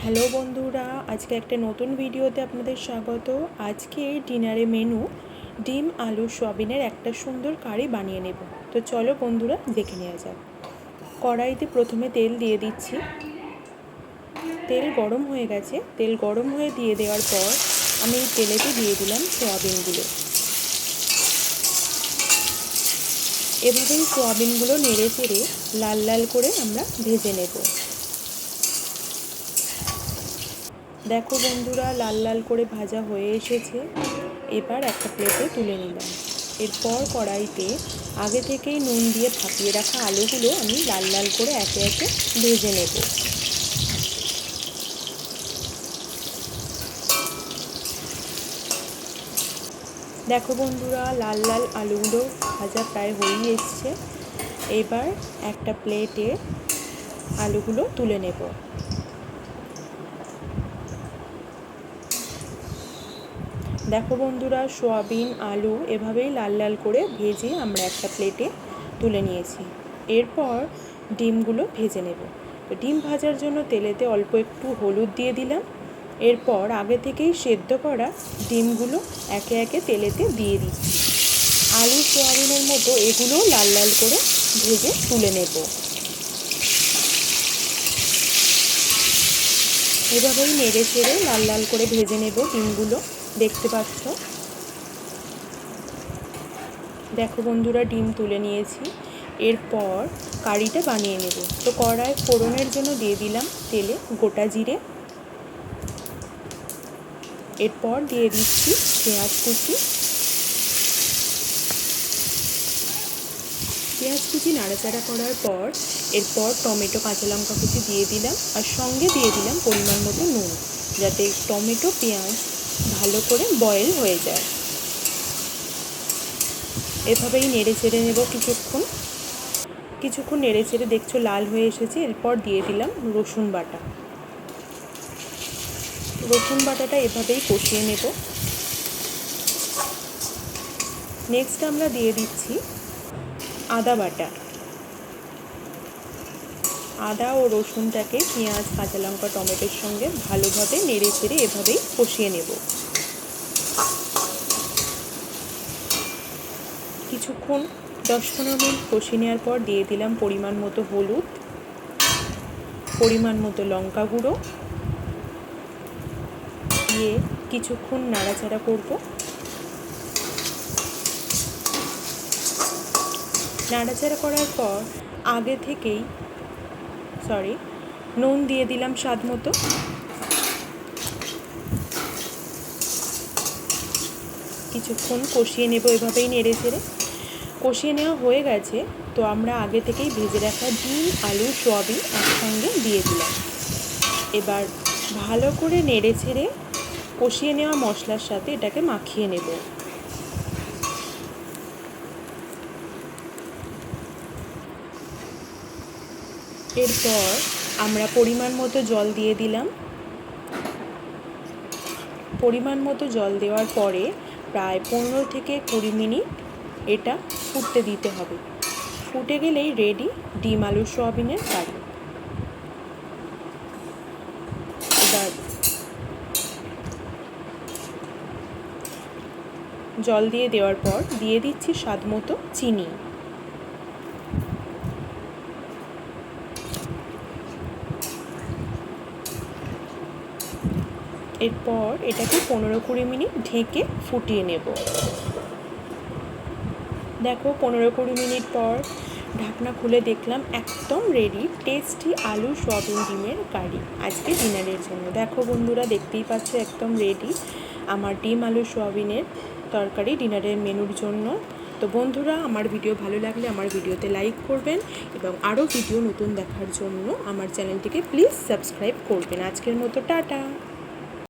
Hello বন্ধুরা, আজকে একটা নতুন ভিডিওতে আপনাদের স্বাগত। আজকে ডিনারে মেনু ডিম আলু সয়াবিনের একটা সুন্দর কারি বানিয়ে নেব। তো চলো বন্ধুরা, দেখে নেওয়া যাক। কড়াইতে প্রথমে তেল দিয়ে দিচ্ছি। তেল গরম হয়ে গেছে। তেল গরম হয়ে দিয়ে দেওয়ার পর আমি এই তেলেতে দিয়ে দিলাম সয়াবিনগুলো। এভাবেই সয়াবিনগুলো নেড়ে চেড়ে লাল লাল করে আমরা ভেজে নেব। দেখো বন্ধুরা, লাল লাল করে ভাজা হয়ে এসেছে। এবার একটা প্লেটে তুলে নিলাম। এরপর কড়াইতে আগে থেকেই নুন দিয়ে ভাপিয়ে রাখা আলুগুলো আমি লাল লাল করে একে একে ভেজে নেব। দেখো বন্ধুরা, লাল লাল আলুগুলো ভাজা প্রায় হয়েই এসছে। এবার একটা প্লেটে আলুগুলো তুলে নেব। দেখো বন্ধুরা, সয়াবিন আলু এভাবেই লাল লাল করে ভেজে আমরা একটা প্লেটে তুলে নিয়েছি। এরপর ডিমগুলো ভেজে নেব। ডিম ভাজার জন্য তেলেতে অল্প একটু হলুদ দিয়ে দিলাম। এরপর আগে থেকেই সেদ্ধ করা ডিমগুলো একে একে তেলেতে দিয়ে দিচ্ছি। আলু সয়াবিনের মতো এগুলোও লাল লাল করে ভেজে তুলে নেব। এভাবেই নেড়ে চেড়ে লাল লাল করে ভেজে নেব ডিমগুলো। দেখতে পাচ্ছ। দেখো বন্ধুরা, ডিম তুলে নিয়েছি। এরপর কারিটা বানিয়ে নেব। তো কড়াই ফোড়নের জন্য দিয়ে দিলাম তেলে গোটা জিরে। এরপর দিয়ে দিচ্ছি পেঁয়াজ কুচি। পেঁয়াজ কুচি নাড়াচাড়া করার পর এরপর টমেটো কাঁচা লঙ্কা কুচি দিয়ে দিলাম, আর সঙ্গে দিয়ে দিলাম পরিমাণ মতো নুন, যাতে টমেটো পেঁয়াজ ভালো করে বয়েল হয়ে যায়। এভাবেই নেড়ে চেড়ে নেব কিছুক্ষণ নেড়ে চেড়ে দেখছো লাল হয়ে এসেছে। এরপর দিয়ে দিলাম রসুন বাটা। রসুন বাটাটা এভাবেই কষিয়ে নেব। নেক্সট আমরা দিয়ে দিচ্ছি আদা বাটা। আদা ও রসুনটাকে পেঁয়াজ কাঁচা লঙ্কা টমেটোর সঙ্গে ভালোভাবে নেড়ে চেড়ে এভাবেই কষিয়ে নেব। কিছুক্ষণ 10-15 মিনিট কষিয়ে নেওয়ার পর দিয়ে দিলাম পরিমাণ মতো হলুদ, পরিমাণ মতো লঙ্কা গুঁড়ো দিয়ে কিছুক্ষণ নাড়াচাড়া করব। নাড়াচাড়া করার পর আগে থেকেই নুন দিয়ে দিলাম স্বাদ মতো। কিছুক্ষণ কষিয়ে নেব এভাবেই নেড়ে চেড়ে। কষিয়ে নেওয়া হয়ে গেছে। তো আমরা আগে থেকেই ভেজে রাখা ডিম আলু সয়াবিন একসঙ্গে দিয়ে দিলাম। এবার ভালো করে নেড়ে ছেড়ে কষিয়ে নেওয়া মশলার সাথে এটাকে মাখিয়ে নেব। এরপর আমরা পরিমাণ মতো জল দিয়ে দিলাম। পরিমাণ মতো জল দেওয়ার পরে প্রায় 15 থেকে 20 মিনিট এটা ফুটতে দিতে হবে। ফুটে গেলেই রেডি ডিম আলু সয়াবিনের কারি। এবার জল দিয়ে দেওয়ার পর দিয়ে দিচ্ছি স্বাদ মতো চিনি। এরপর এটাকে 15-20 মিনিট ঢেকে ফুটিয়ে নেব। দেখো 15-20 মিনিট পর ঢাকনা খুলে দেখলাম একদম রেডি টেস্টি আলু সয়াবিন ডিমের কারি আজকে ডিনারের জন্য। দেখো বন্ধুরা, দেখতেই পাচ্ছ একদম রেডি আমার ডিম আলু সয়াবিনের তরকারি ডিনারের মেনুর জন্য। তো বন্ধুরা, আমার ভিডিও ভালো লাগলে আমার ভিডিওতে লাইক করবেন এবং আরও ভিডিও নতুন দেখার জন্য আমার চ্যানেলটিকে প্লিজ সাবস্ক্রাইব করবেন। আজকের মতো টাটা।